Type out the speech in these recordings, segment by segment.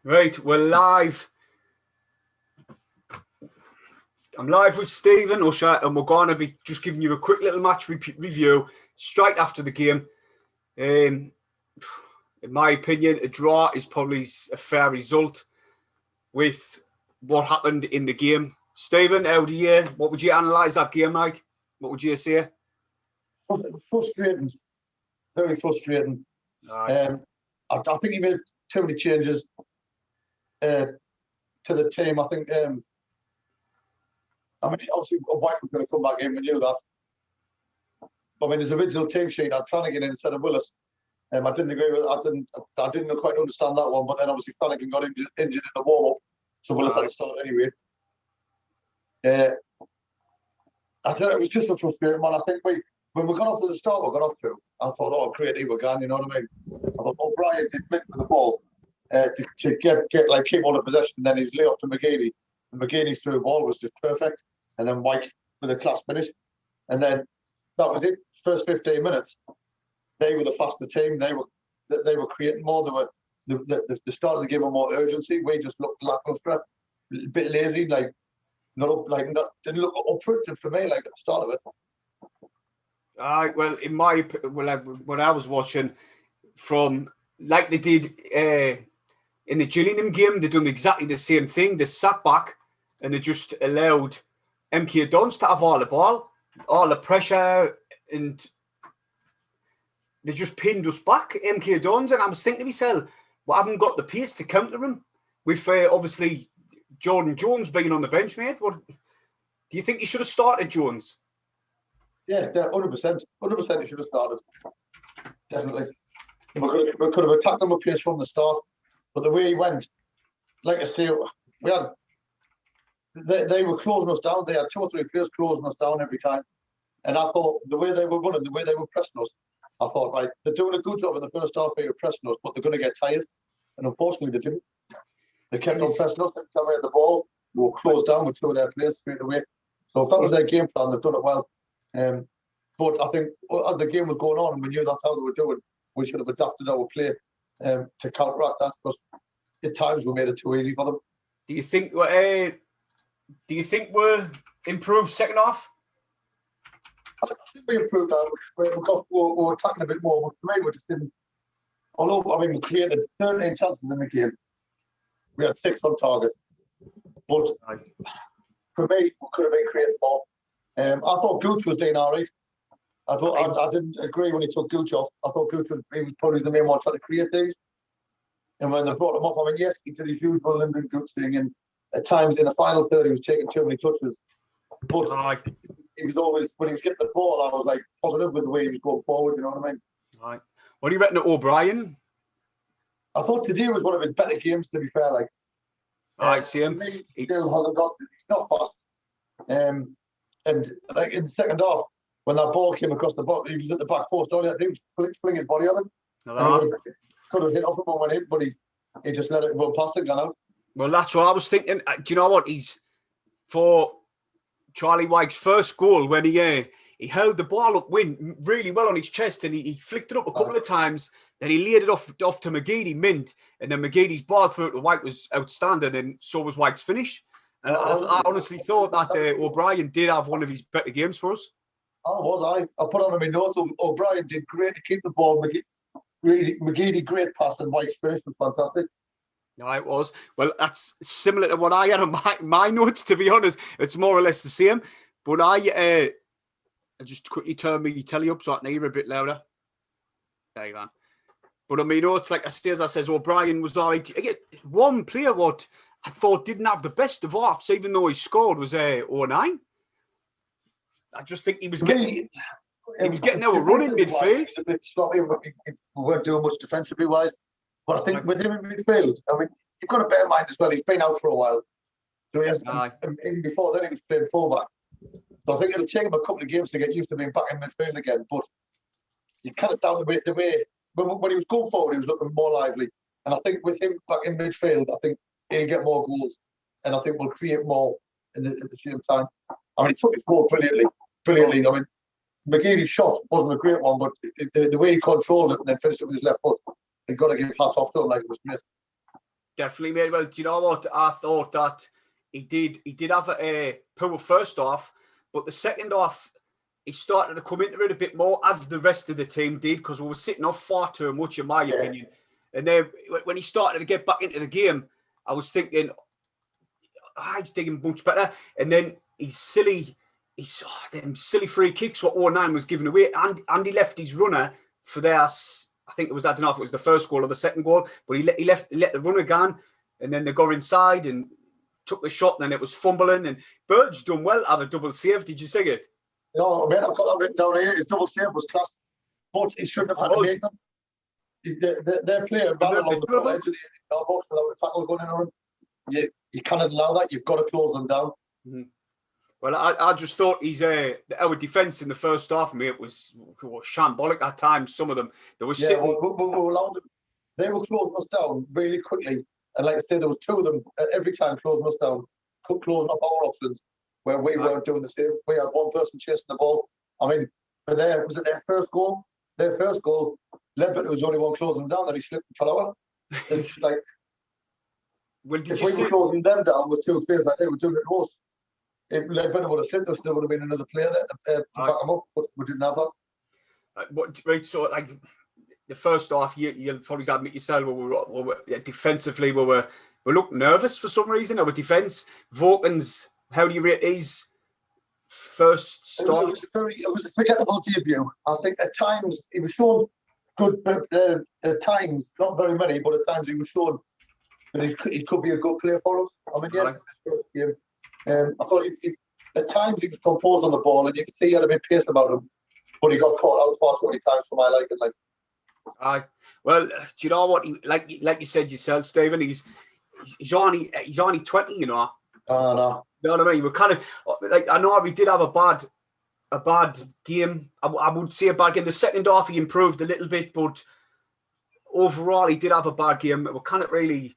Right, we're live. I'm live with Stephen USHER, and we're going to be just giving you a quick little match review straight after the game. In my opinion, a draw is probably a fair result with what happened in the game. Stephen, what would you analyse that game like? What would you say? Frustrating, very frustrating. I think he made too many changes to the team. I think, obviously, White was going to come back in. We knew that. But his original team sheet, I'd Flanagan instead of Willis. I didn't agree with. I didn't quite understand that one. But then obviously Flanagan got injured in the warm up, so Willis had to start anyway. I thought it was just a frustrating one. I think when we got off to the start, we got off to. I thought, oh, great, here we go. You know what I mean? I thought, O'Brien did mint with the ball to get keep all the possession. And then he's lay off to McGeady. And McGeady's through ball was just perfect. And then White with a class finish. And then that was it. First 15 minutes, they were the faster team. They were creating more. They were the start of the game with more urgency. We just looked lackluster, a bit lazy, didn't look up for it for me like at the start of it. Well, when I was watching from like they did in the Gillingham game, they done exactly the same thing. They sat back and they just allowed MK Dons to have all the ball, all the pressure, and they just pinned us back, MK Dons. And I was thinking to myself, we haven't got the pace to counter them with obviously Jordan Jones being on the bench, mate. Do you think he should have started Jones? Yeah, 100%. 100% he should have started. Definitely. We could have attacked them with pace from the start. But the way he went, like I say, they were closing us down. They had 2 or 3 players closing us down every time. And I thought the way they were running, the way they were pressing us, I thought, right, they're doing a good job in the first half here pressing us, but they're going to get tired. And unfortunately, they didn't. They kept on pressing us. Every time we had the ball, they were closed down with 2 of their players straight away. So if that was their game plan, they've done it well. But I think as the game was going on and we knew that's how they were doing, we should have adapted our play to counteract that, because at times we made it too easy for them. Do you think we're improved second half? I think we improved that. We were attacking a bit more, but for me, we just didn't. Although, we created 13 chances in the game. We had 6 on target. But for me, we could have been creating more. I thought Gooch was doing all right. I didn't agree when he took Gooch off. I thought Gooch was probably the main one trying to create things. And when they brought him off, yes, he did his usual Lyndon Gooch thing. And at times in the final third, he was taking too many touches. But he was always, when he was getting the ball, I was like positive with the way he was going forward. You know what I mean? Right. What do you reckon of O'Brien? I thought today was one of his better games, to be fair. I see him. He still hasn't got. He's not fast. And like in the second half, when that ball came across the box, he was at the back post. All he had to do was fling his body on him. Could have hit off him and went in, but he just let it run past and gone out. Well, that's what I was thinking. Do you know what? He's for Charlie White's first goal when he held the ball up really well on his chest, and he flicked it up a couple of times. Then he laid it off to McGeady, mint, and then McGeady's ball through to White was outstanding, and so was White's finish. And I honestly thought that O'Brien did have one of his better games for us. I put on my notes. O'Brien did great to keep the ball. McGeady great pass, and White's finish was fantastic. No, it was. Well, that's similar to what I had on my notes, to be honest. It's more or less the same. But I just quickly turn my telly up so I can hear a bit louder. There you go. But on my notes, like I says, O'Brien was all right. One player what I thought didn't have the best of offs, even though he scored, was 09. I just think he was getting our run in midfield. He was a bit sloppy. We weren't doing much defensively wise. But I think with him in midfield, you've got to bear in mind as well, he's been out for a while. So he has, even before then, he was playing fullback. So I think it'll take him a couple of games to get used to being back in midfield again. But you kind of doubt the way when he was going forward, he was looking more lively. And I think with him back in midfield, I think he'll get more goals. And I think we'll create more at the same time. He took his goal brilliantly. McGeady's shot wasn't a great one, but the way he controlled it and then finished it with his left foot, you've got to give hats off to him like it was missed. Definitely, mate. Well, do you know what? I thought that he did have a poor first half, but the second half, he started to come into it a bit more, as the rest of the team did, because we were sitting off far too much, in my opinion. And then when he started to get back into the game, I was thinking, he's digging much better. And then them silly free kicks what 09 was giving away. And Andy left his runner for their, I think it was, I don't know if it was the first goal or the second goal, but he let the runner go, and then they got inside and took the shot, and then it was fumbling. And Bird's done well, have a double save. Did you see it? No, man, I've got that written down here. His double save was class, but he shouldn't have had to make them. They're playing right along the full edge of the box without a tackle going in on him. You cannot allow that. You've got to close them down. Mm-hmm. Well, I just thought our defence in the first half, mate, was shambolic at times. Some of them, they were sitting. We allowed them. They were closing us down really quickly, and like I said, there was two of them every time closing us down, closing up our options, where we weren't doing the same. We had one person chasing the ball. I mean, was it their first goal? Their first goal, Ledbetter was the only one closing them down, and he slipped and fell out. It's like, well, if we were closing them down with two players like they were doing it to us, if Ledbetter would have slipped, there still would have been another player there to back them up, but we didn't have that. Right, so like the first half, you'll probably admit yourself, defensively, we looked nervous for some reason. Our defence, Vokins, how do you rate his first start? It was a forgettable debut. I think at times he was shown good, at times, not very many, but at times he was shown that he could be a good player for us. I mean, yes, his first game. I thought at times he was composed on the ball, and you could see he had a bit pace about him, but he got caught out far too many times for my liking. Like, well, do you know what? Like you said yourself, Stephen, he's only 20, you know. No. You know what I mean? We're kind of like, I know we did have a bad game. I would say a bad game. The second half he improved a little bit, but overall he did have a bad game. We can't really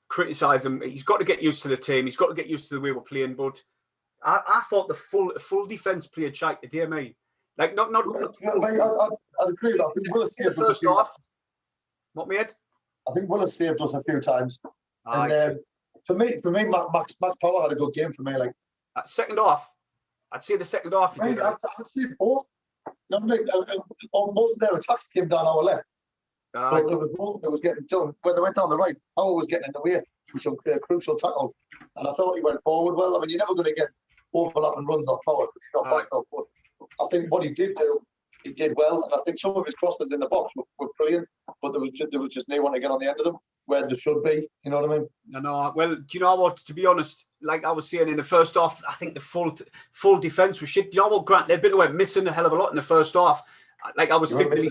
criticise him. He's got to get used to the team. He's got to get used to the way we're playing. But I thought the full defence played shite today, mate. Like not. I'd agree with that. I think Willis saved the first half. What, mate? I think Willis saved us a few times. And for me, Max Power had a good game for me. Like second half, I'd say the second half. I'd say both. You know, most of their attacks came down our left. But there was one that was getting done. When they went down the right, Howard was getting in the way with some crucial tackles. And I thought he went forward well. I mean, you're never going to get overlapping runs off Power because he's not fast enough. But I think what he did do, he did well. And I think some of his crosses in the box were brilliant. But there was just no one to get on the end of them where there should be. You know what I mean? No. Well, do you know what? To be honest, like I was saying in the first half, I think the full defence was shit. Do you know what, Grant? They've been missing a hell of a lot in the first half. Like I was thinking,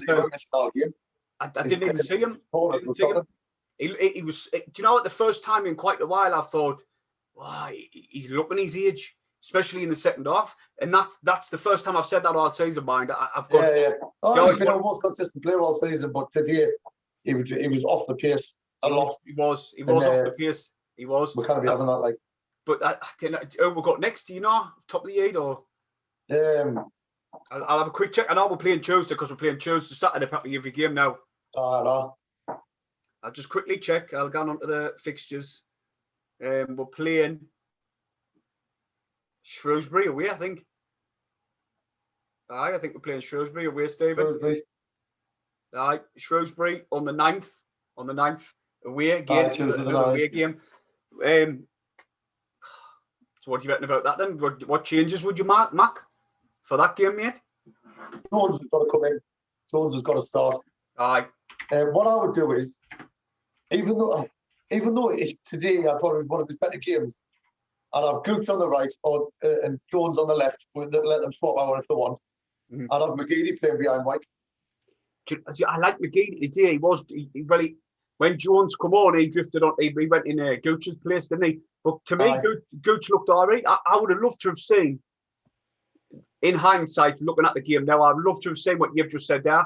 I didn't even see him. He was. Do you know what? The first time in quite a while, I thought, wow, he's looking his age, especially in the second half. And that's the first time I've said that all season, mind. I've got. Yeah. Oh, he's been a most consistent player all season, but today he was off the pace a lot. He was off the pace. He was. We can't be having that, like. But I don't know, who we got next? Do you know? Top of the 8 or? I'll have a quick check. I know we're playing Tuesday because we're playing Tuesday, Saturday, practically every game now. No. I'll just quickly check. I'll go on to the fixtures. We're playing Shrewsbury away, I think. I think we're playing Shrewsbury away, Stephen. Shrewsbury on the 9th. On the 9th away again. Away game. So what do you reckon about that then? What changes would you mark for that game, mate? Jones has got to come in. Jones has got to start. Aye. What I would do is, even though today I thought it was one of his better games, I'd have Gooch on the right and Jones on the left. Let them swap out if they want. Mm-hmm. I'd have McGeady playing behind White. I like McGeady today. He really, when Jones come on, he drifted on. He went in Gooch's place, didn't he? But to me, Gooch looked all right. I would have loved to have seen, in hindsight, looking at the game now, I'd love to have seen what you've just said there.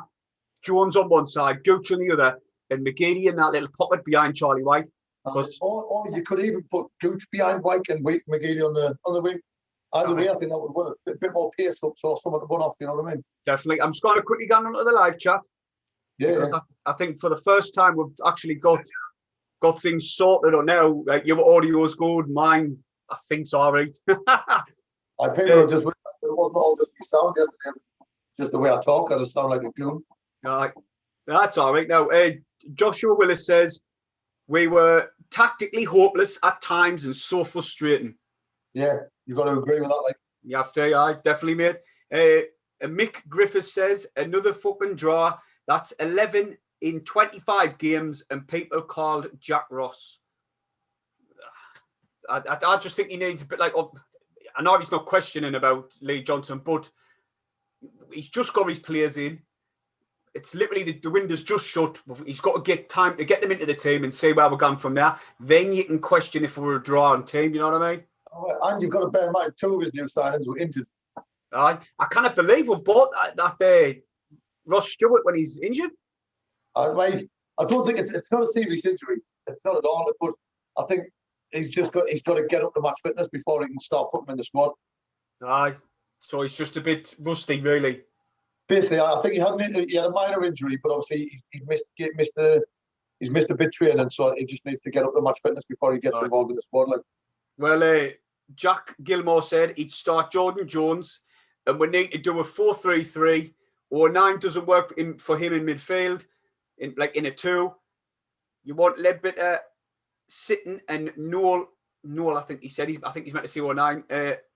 Jones on one side, Gooch on the other, and McGeady in that little pocket behind Charlie White. Or you could even put Gooch behind White and McGeady on the wing. Either way, I think that would work. A bit more pace up, so someone to run off, you know what I mean? Definitely. I'm just going to quickly go on to the live chat. Yeah. I think for the first time we've actually got got things sorted on now. Like your audio's good, mine I think's all right. I think it wasn't all just me sound yesterday. Just the way I talk, I just sound like a goon. Right, that's all right. Now, Joshua Willis says we were tactically hopeless at times and so frustrating. Yeah, you got to agree with that. Like, you have to, I definitely, mate. Mick Griffiths says another fucking draw. That's 11 in 25 games, and people called Jack Ross. I just think he needs a bit like. I know he's not questioning about Lee Johnson, but he's just got his players in. It's literally the window's just shut. He's got to get time to get them into the team and see where we're going from there. Then you can question if we're a drawing team. You know what I mean? And you've got to bear in mind 2 of his new signings were injured. I cannot believe we bought that Ross Stewart when he's injured. I don't think it's not a serious injury. It's not at all. But I think he's got to get up to match fitness before he can start putting him in the squad. Aye, so he's just a bit rusty, really. Basically, I think he had a minor injury, but obviously he's missed a bit training, so he just needs to get up to match fitness before he gets involved in the squad. Like, well, Jack Gilmore said he'd start Jordan Jones, and we need to do a 4-3-3. Or 9 doesn't work for him in midfield, in a 2. You want Ledbetter sitting and Noel. I think he said I think he's meant to say 09.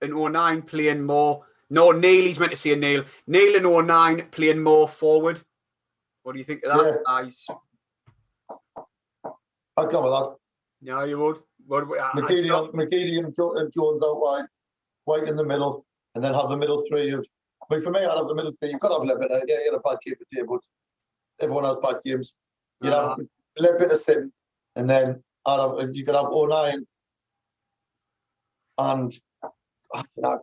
And 09 playing more. No, Neil, he's meant to say Neil. Neil and 09 playing more forward. What do you think of that, guys? I'd go with that. Yeah, you would. McGeady and Jones out wide, White in the middle, and then have the middle 3 of. I mean, for me, I'd have the middle 3. You've got to have Ledbetter. Yeah, you had a bad game today, but everyone has bad games. You know, Ledbetter sitting, and then you could have 09 and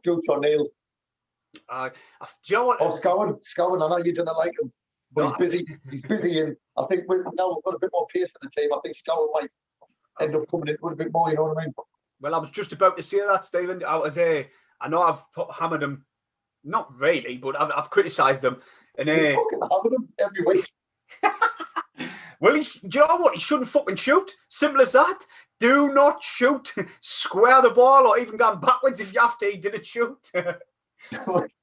Gooch or Neil. Do you know what? Or Scowen. I know you didn't like him, but he's busy. He's busy, and I think we've got a bit more pace in the team. I think Scowen might end up coming in with a bit more. You know what I mean? Well, I was just about to say that, Stephen. I know I've hammered him, not really, but I've criticised him. And fucking hammered him every week. Well, do you know what? He shouldn't fucking shoot. Simple as that. Do not shoot. Square the ball, or even going backwards if you have to. He didn't shoot.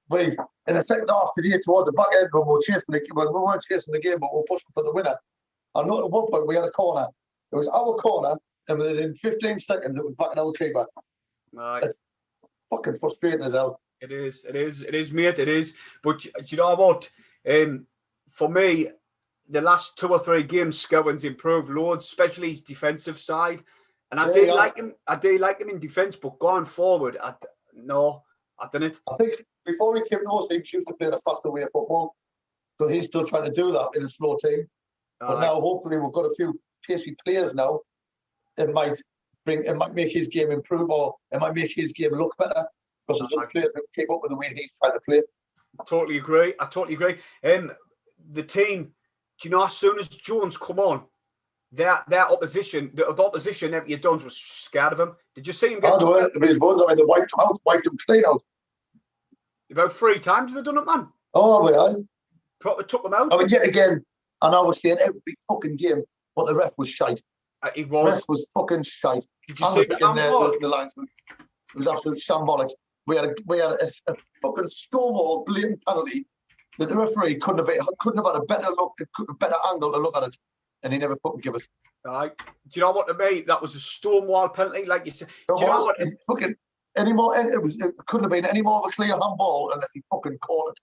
Wait, in the second half today, towards the back end, when we weren't chasing the game, but we were pushing for the winner. I know at one point we had a corner. It was our corner, and within 15 seconds, it was back in our keeper. Right. It's fucking frustrating as hell. It is, mate. It is. But do you know what? For me, the last 2 or 3 games, Scowen's improved loads, especially his defensive side. And I do like him. I do like him in defence, but going forward, I didn't. I think before he came to us, he used to play a faster way of football. So he's still trying to do that in a slow team. But now, hopefully, we've got a few pacey players now. It might make his game improve, or it might make his game look better, because there's other players that keep up with the way he's trying to play. I totally agree. The team, do you know, as soon as Jones come on, their opposition, the opposition Everton Dons was scared of him. Did you see him get? They wiped him clean out. About 3 times they've done it, man. Oh, yeah. Proper took them out. I mean, yet again, and I was saying every fucking game, but the ref was shite. It was. The ref was fucking shite. Did you see the linesman? It was absolutely shambolic. We had a fucking stonewall blatant penalty that the referee couldn't have had a better angle to look at it, and he never fucking gave us. Right. Do you know what to me? That was a stonewall penalty, like you said. Do you know what? It couldn't have been any more of a clear handball unless he fucking caught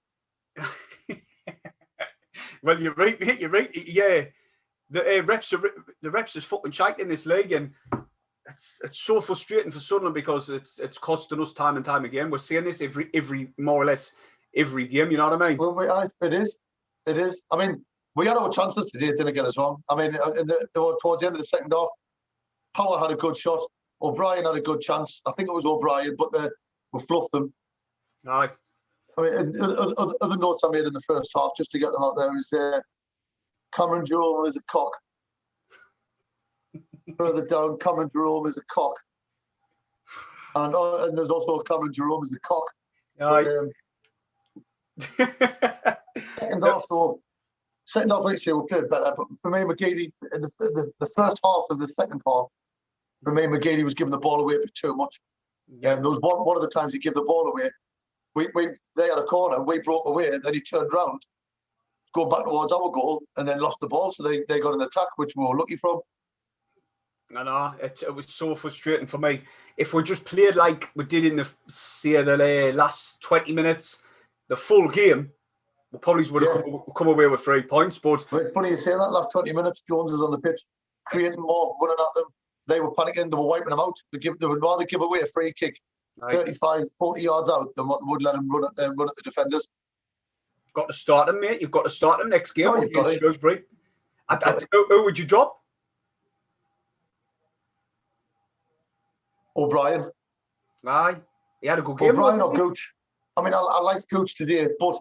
it. Well, you're right, mate. You're right. Yeah, the refs is fucking shite in this league, and it's so frustrating for Sunderland because it's costing us time and time again. We're seeing this every more or less every game. You know what I mean? Well, it is. I mean, we had our chances today. Didn't get us wrong. I mean, towards the end of the second half, Power had a good shot. O'Brien had a good chance. I think it was O'Brien, but we fluffed them. Aye. I mean, other notes I made in the first half, just to get them out there, is Cameron Jerome is a cock. Further down, Cameron Jerome is a cock. And there's also Cameron Jerome is a cock. Aye. And also, second half next year we played better. But for me, McGeady, in the first half of the second half, for me, McGeady was giving the ball away a bit too much. There was one of the times he gave the ball away. They had a corner, we broke away, and then he turned round, going back towards our goal, and then lost the ball. So they got an attack, which we were lucky from. I know, it was so frustrating for me. If we just played like we did in the last 20 minutes, the full game, we probably would have come away with 3 points. But it's funny you say that. Last 20 minutes, Jones was on the pitch, creating more, running at them. They were panicking. They were wiping them out. They would rather give away a free kick 35, 40 yards out than what they would let them run at the defenders. Got to start them, mate. You've got to start them next game. No, you've got Shrewsbury. Who would you drop? O'Brien. Aye. He had a good game. O'Brien or Gooch. I mean, I like Gooch today, but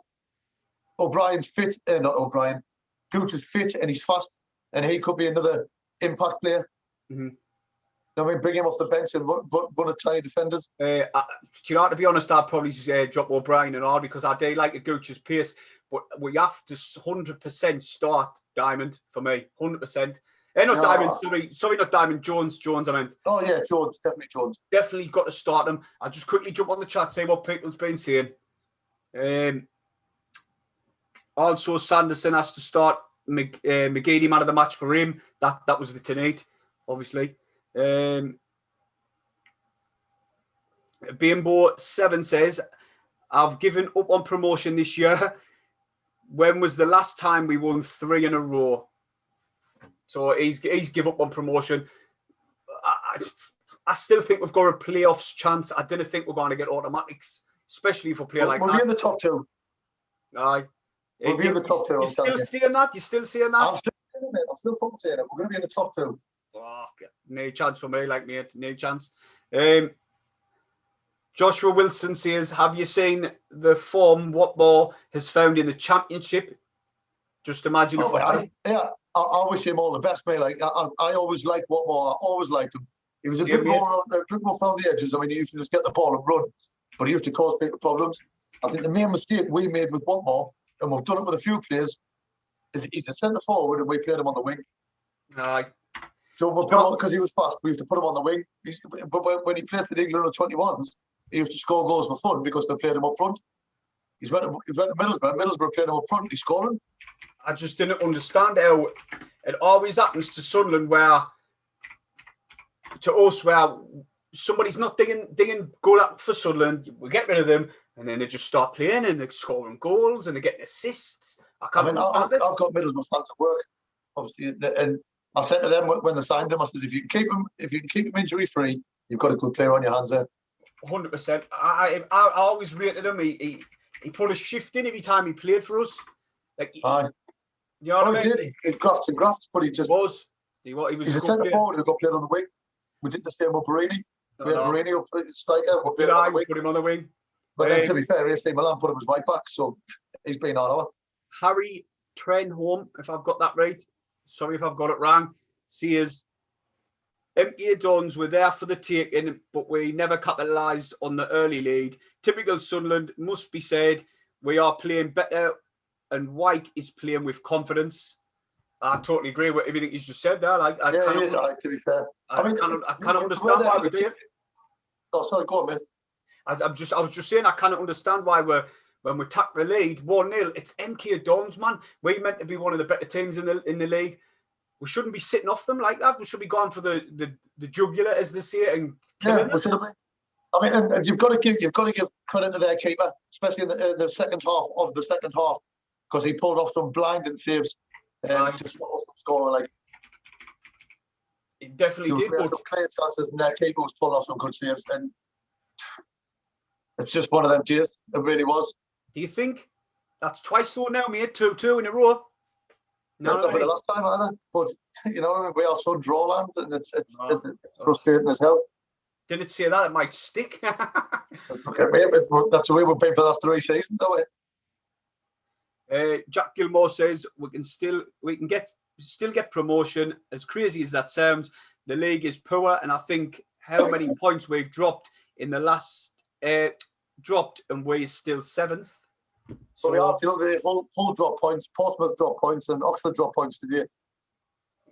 O'Brien's fit. Not O'Brien. Gooch is fit and he's fast, and he could be another impact player. Mm-hmm. I mean, bring him off the bench and run at tiny defenders. To be honest, I'd probably drop O'Brien and all because I do like a Gooch's pace, but we have to 100% start Diamond for me, 100%. Diamond, sorry, not Diamond, Jones, I meant. Oh, yeah, Jones, definitely Jones. Definitely got to start him. I'll just quickly jump on the chat, say what people's been saying. Also, Sanderson has to start McGeady, man of the match for him. That was the tonight, obviously. Bimbo7 says, I've given up on promotion this year. When was the last time we won 3 in a row? So he's give up on promotion. I still think we've got a playoffs chance. I didn't think we're going to get automatics, especially if we play like that. We'll be in the top 2. Aye. We'll be in the top 2. You're still saying that? You're still saying that? I'm still fucking saying it. We're going to be in the top 2. Oh, no chance for me, like mate. No chance. Joshua Wilson says, have you seen the form Watmore has found in the championship? Just imagine. I wish him all the best, mate. Like I always liked Watmore. I always liked him. He was a bit more around the edges. I mean, he used to just get the ball and run, but he used to cause people problems. I think the main mistake we made with Watmore, and we've done it with a few players, is he's a centre forward and we played him on the wing. Aye. So because he was fast, we used to put him on the wing. But when he played for the England 21s, he used to score goals for fun because they played him up front. He went to Middlesbrough. Middlesbrough played him up front. He's scoring. I just didn't understand how it always happens to Sunderland where somebody's not digging goal up for Sunderland. We get rid of them and then they just start playing and they're scoring goals and they're getting assists. I've got Middlesbrough fans at work, obviously, and I said to them when they signed him, I said, if you can keep him injury free, you've got a good player on your hands there. 100%. I always rated him. He put a shift in every time he played for us. Like, you know what I mean? He did. He grafts, but he just was. He's a centre forward who got played on the wing. We did the same with Barini. We had Barini up striker. We put him on the wing. But then, to be fair, AC Milan put him as right back, so he's been on our. Harry Trenholm, if I've got that right. Sorry if I've got it wrong. Says, empty Dons were there for the taking, but we never capitalised on the early lead. Typical Sunderland, must be said. We are playing better, and White is playing with confidence. I totally agree with everything you just said there. To be fair. I cannot understand why we do it. Oh, sorry, go on, mate. I was just saying I cannot understand why when we tack the lead 1-0, it's MK Dons, man. We're meant to be one of the better teams in the league. We shouldn't be sitting off them like that. We should be going for the jugular, as they say, and killing them. We should have been. I mean, and you've got to give credit to their keeper, especially in the second half of the second half, because he pulled off some blinding saves to stop us from scoring. Like, it definitely did. But some clear chances, and their keeper was pulling off some good saves, and it's just one of them days. It really was. Do you think that's twice though now, mate? 2-2 in a row. No, not for the last time either. But you know, we are so draw land, and it's frustrating as hell. Didn't say that; it might stick. Okay, mate, that's the way we've been for the last 3 seasons, though. Jack Gilmore says we can still get promotion. As crazy as that sounds, the league is poor, and I think how many points we've dropped in the last and we're still 7th. So we have to look at Hull drop points, Portsmouth drop points, and Oxford drop points today.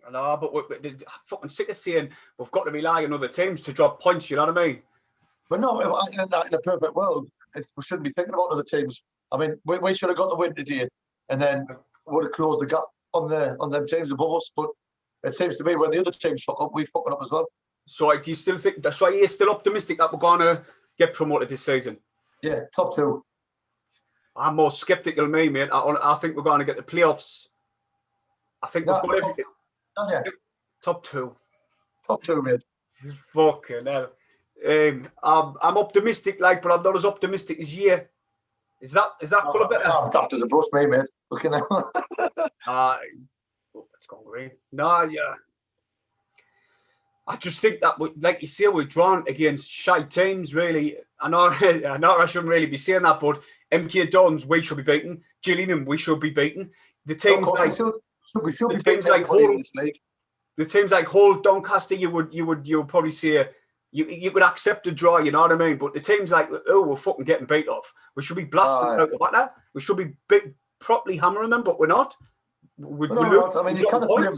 I know, but I'm fucking sick of saying we've got to rely on other teams to drop points. You know what I mean? But no, in a perfect world, we shouldn't be thinking about other teams. I mean, we should have got the win today, and then would have closed the gap on them teams above us. But it seems to me when the other teams fuck up, we fuck it up as well. So do you still think that's why you're still optimistic that we're gonna get promoted this season? Yeah, top two. I'm more sceptical than me, mate. I think we're going to get the playoffs. I think we've got everything. Top two. Top two, mate. Fucking hell. I'm optimistic, but I'm not as optimistic as you. Is that colour better? I'm daft as a brush, mate. Looking at it's gone great. No, yeah. I just think that, like you say, we're drawn against shy teams, really. I know I shouldn't really be saying that, but MK Dons, we should be beaten. Gillingham, we should be beaten. The teams we should be beaten in this league. The teams like Hull, Doncaster, you would probably say you could accept a draw, you know what I mean? But the teams like, we're fucking getting beat off. We should be blasting out the batter. We should be properly hammering them, but we're not. We're not. I mean, you can't blame.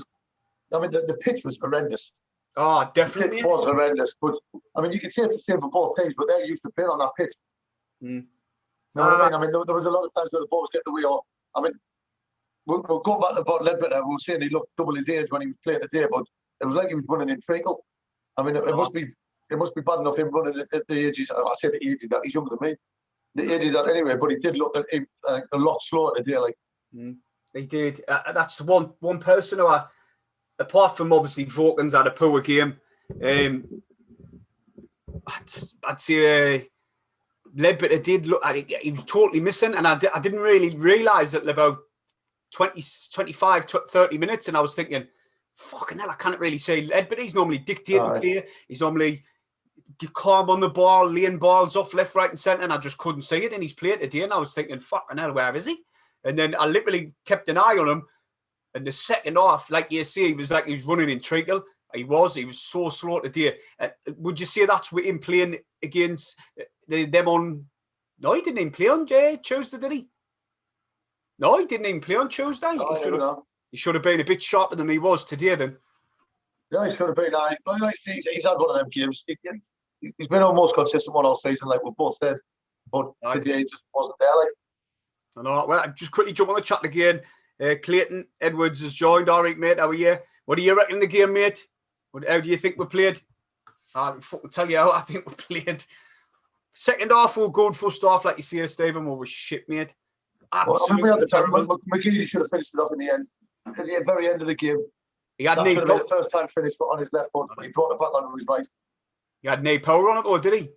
I mean, the pitch was horrendous. Oh, definitely. It was horrendous. But, I mean, you can say it's the same for both teams, but they're used to playing on that pitch. You know what I mean? I mean, there was a lot of times where the ball was getting away. I mean, we'll go back to about Ledbetter. We were saying he looked double his age when he was playing today, but it was like he was running in treacle. I mean, it must be bad enough him running at the ages. I say the ages that he's younger than me. The ages that anyway, but he did look a lot slower today. He did. That's one person who apart from obviously Vokins had a poor game. I'd say Ledbetter did look at it. He was totally missing, and I didn't really realise it about 25, 30 minutes, and I was thinking, fucking hell, I can't really say Ledbetter. He's normally dictating play. He's normally calm on the ball, laying balls off left, right, and centre, and I just couldn't see it in his play today, and I was thinking, fucking hell, where is he? And then I literally kept an eye on him, and the second half, like you say, he was running in treacle. He was so slow today. Would you say that's with him playing against them on? No, he didn't even play on Tuesday, did he? No, he didn't even play on Tuesday. He should have been a bit sharper than he was today, then. Yeah, he should have been. He's had one of them games. He's been almost consistent one all season, like we've both said. But today he just wasn't there. I know. Well, I'll just quickly jump on the chat again. Clayton Edwards has joined. All right, mate. How are you? What do you reckon of the game, mate? How do you think we played? I can fucking tell you how I think we played. Second half, we were good. First half, like you see, Stephen, we were shit, mate. Absolutely terrible. McGeady should have finished it off in the end. At the very end of the game. He had that should have been the first time finish on his left foot, but he brought it back on his right. He had no power on it, or did he?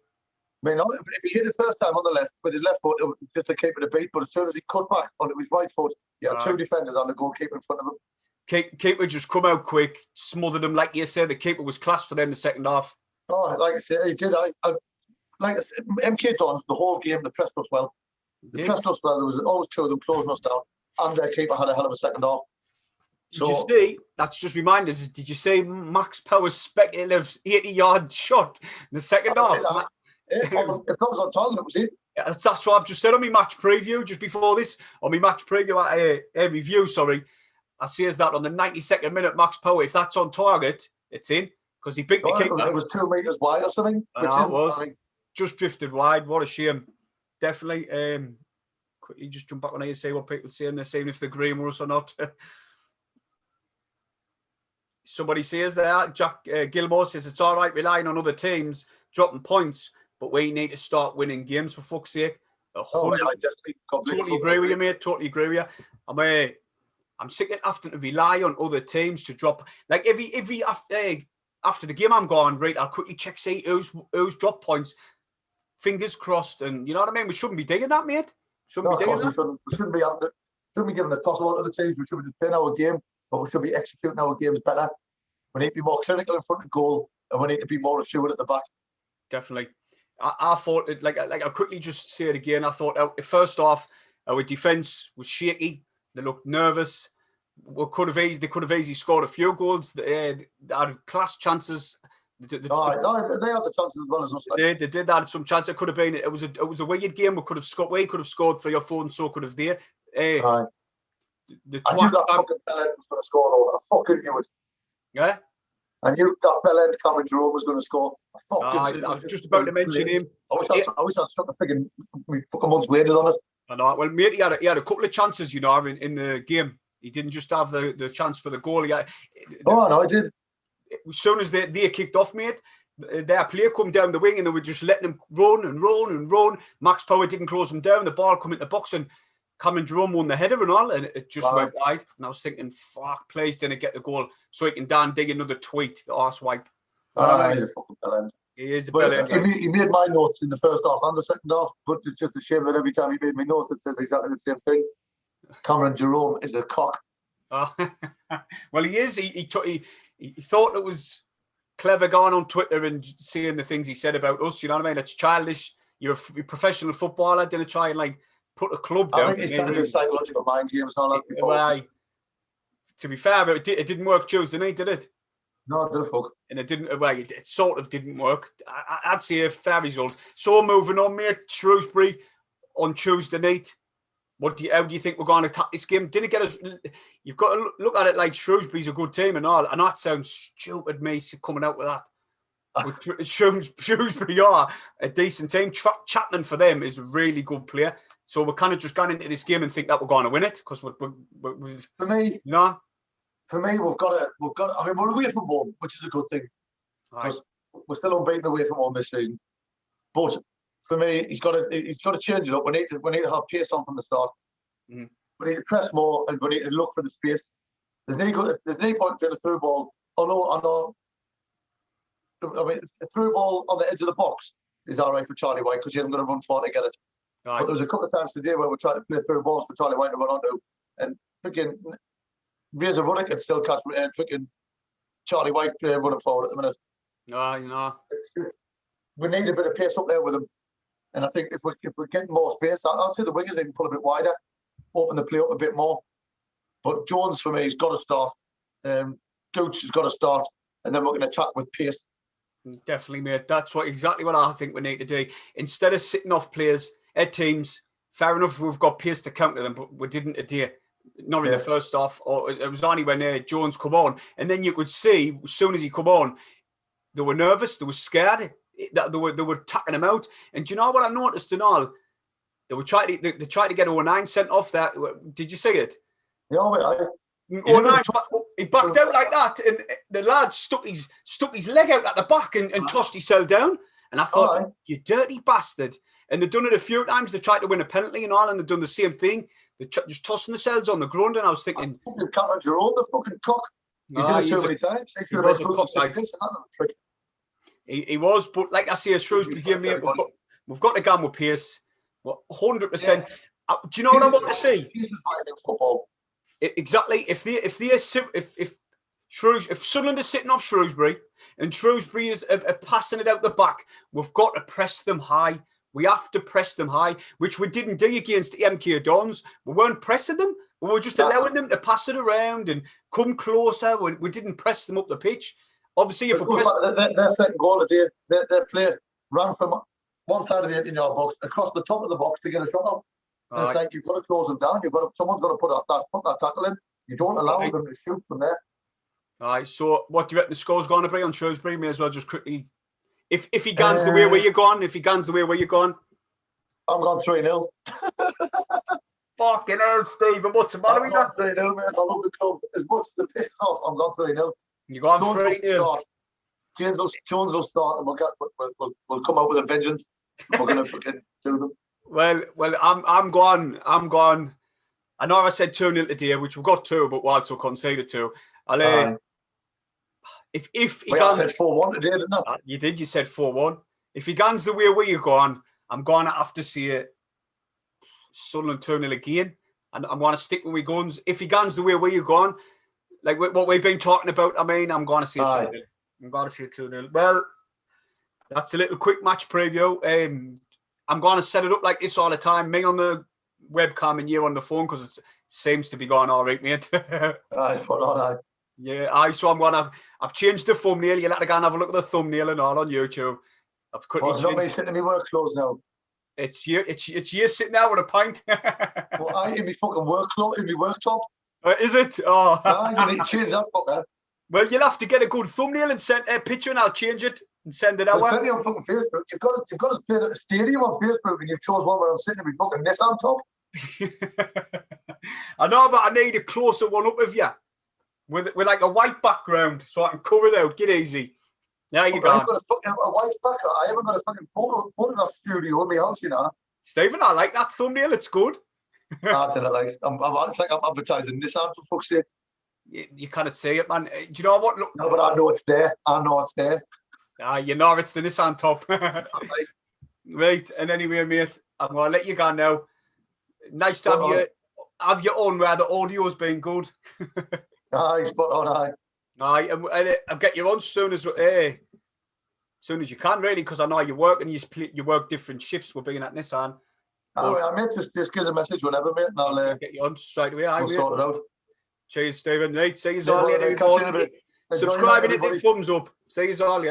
I mean, if he hit it first time on the left with his left foot, it was just to keep it a beat. But as soon as he cut back onto his right foot, he had two defenders on the goalkeeper in front of him. Keeper just come out quick, smothered him. Like you said, the keeper was class for them in the second half. Oh, like I said, he did. Like I said, MK Dons, the whole game, they pressed us well. They pressed us well. There was always two of them closing us down, and their keeper had a hell of a second half. Did you see? That's just reminders. Did you see Max Power's speculative 80-yard shot in the second half? If that was on target, it was it. Yeah, that's what I've just said on my match preview just before this. On my match preview, review, sorry. I says that on the 92nd minute, Max Power, if that's on target, it's in. Because he beat the keeper. It was 2 metres wide or something. It was. Just drifted wide. What a shame. Definitely. Quickly just jump back on here and say what people say, and they're saying if they're agreeing with us or not. Somebody says there, Jack Gilmore says it's all right relying on other teams dropping points, but we need to start winning games for fuck's sake. I definitely totally agree with you, mate. Totally agree with you. I'm sick of having to rely on other teams to drop. Like every after the game, I'm going right. I'll quickly check see who's dropped points. Fingers crossed, and you know what I mean. We shouldn't be digging that, mate. We shouldn't be giving a toss about other teams. We should be just playing our game. But we should be executing our games better. We need to be more clinical in front of goal, and we need to be more assured at the back. Definitely. I thought, I'll quickly just say it again. I thought, first off, our defence was shaky. They looked nervous. They could have easily scored a few goals. They had class chances. No, they had the chances as well as us. They did have some chance. It could have been. It was a weird game. We could have scored 3 or 4, and so could have they. I knew that fucking Bellend was going to score. Though. I fucking knew it. Yeah. I knew that Bellend Cameron Jerome was going to score. I was just about to mention him. I wish I'd stuck a fucking month's wages on it. I know. Well, mate, he had a couple of chances, in the game. He didn't just have the chance for the goal. I did. As soon as they kicked off, mate, their player come down the wing and they were just letting them run and run and run. Max Power didn't close them down. The ball come into the box and Cameron Jerome won the header and all, and it just went wide. And I was thinking, fuck, please didn't get the goal so he can dig another tweet, the arse wipe. He's a fucking bellend. He is a bellend. He made my notes in the first half and the second half, but it's just a shame that every time he made me notes, it says exactly the same thing. Cameron Jerome is a cock. Oh. Well, he is. He thought it was clever going on Twitter and seeing the things he said about us. You know what I mean? It's childish. You're a professional footballer. Didn't try and put a club down. I think he's trying to do psychological mind games and all that before. Well, to be fair, it didn't work Tuesday night, did it? No, it didn't fuck. And it didn't. Well, it sort of didn't work. I'd say a fair result. So moving on, mate. Shrewsbury on Tuesday night. How do you think we're going to attack this game? Didn't get us. You've got to look at it like Shrewsbury's a good team and all, and that sounds stupid, me coming out with that. But Shrewsbury are a decent team. Chapman for them is a really good player. So we're kind of just gone into this game and think that we're going to win it because we're for me, For me, we've got to. I mean, we're away from home, which is a good thing because we're still unbeaten away from home this season. But for me, he's got to change it up. We need to have pace on from the start. Mm-hmm. We need to press more and we need to look for the space. There's no point in a through ball. I know. I mean, a through ball on the edge of the box is all right for Charlie White because he isn't going to run far to get it. Right. But there was a couple of times today where we tried to play through balls for Charlie White to run onto, and freaking Razor Ruddock can still catch freaking Charlie White running forward at the minute. We need a bit of pace up there with him, and I think if we're getting more space, I'll say the wingers they can pull a bit wider, open the play up a bit more. But Jones for me has got to start. Gooch has got to start, and then we're going to attack with pace. Definitely, mate. That's exactly what I think we need to do. Instead of sitting off players at teams, fair enough, we've got pace to counter them, but we didn't today. Not in the first half, or it was only when Jones come on, and then you could see as soon as he come on, they were nervous, they were scared, they were tapping him out. And do you know what I noticed and all? They were trying to get 09 sent off that. Did you see it? Yeah, he backed out like that, and the lad stuck his leg out at the back and tossed himself down. And I thought, you dirty bastard. And they've done it a few times. They tried to win a penalty and all, and they've done the same thing. They're just tossing themselves on the ground, and I was thinking, fucking Cameron Jerome, the fucking cock. He did it too many times. He was, but like I say, a Shrewsbury game, mate, we've got to go with pace. 100%. Do you know what I want to see? Exactly. If Sunderland is sitting off Shrewsbury and Shrewsbury is passing it out the back, we've got to press them high. We have to press them high, which we didn't do against the MK Dons. We weren't pressing them. We were just allowing them to pass it around and come closer. We didn't press them up the pitch. Obviously, if we press... Their second goal today, their player ran from one side of the 18-yard box across the top of the box to get a shot off. It's like you've got to close them down. Someone's got to put that tackle in. You don't allow them to shoot from there. All right. So, what do you reckon the score's going to be on Shrewsbury? May as well just quickly. If he guns the way where you're going, I'm going 3-0. Fucking hell, Stephen. What's the matter with that? 3-0, mate. I love the club. As much as the piss off, I'm going 3-0. You're going 3-0. Jones will start, and we'll come out with a vengeance. We're going to do them. Well, I'm going. I know I said 2-0 today, which we've got 2, but we also conceded 2. If he guns, I said 4-1 today, didn't I? You did. You said 4-1. If he guns the way where you're going, I'm going to have to see it. Sunderland 2-0 again, and I'm going to stick with my guns. If he guns the way where you're going, like what we've been talking about, I mean, I'm going to see it 2-0. I'm going to see it 2-0. Well, that's a little quick match preview. I'm going to set it up like this all the time. Me on the webcam and you on the phone because it seems to be going all right, mate. Spot on. Yeah, so I'm gonna. I've changed the thumbnail. You'll have to go and have a look at the thumbnail and all on YouTube. I've cut Well, it's not me sitting in my work clothes now. It's you. It's you sitting there with a pint. Well, I in my fucking work clothes, in my work top. Is it? Oh. I need to change that fucker. Well, you'll have to get a good thumbnail and send a picture, and I'll change it and send it out. There's plenty on fucking Facebook. You've got to play at the stadium on Facebook, and you've chose one where I'm sitting in my fucking Nissan top. I know, but I need a closer one up of you with like a white background so I can cover it out. Get easy. There you go. I've got a white background. I haven't got a fucking photograph studio in my house, you know. Stephen, I like that thumbnail. It's good. I don't know, like it's like I'm advertising Nissan for fuck's sake. You cannot say it, man. Do you know what? Look, no, but I know it's there. You know it's the Nissan top. Right, and anyway, mate, I'm gonna let you go now. Nice to have you on where the audio's been good. Aye, spot on, aye. Aye, and I'll get you on soon as you can, really, because I know you work and you work different shifts with being at Nissan. Anyway, mate, just give us a message whenever, mate, and I'll get you on straight away. We'll sort it out. Cheers, Stephen. Right, see you all later. Subscribe and hit the thumbs up. See you all later.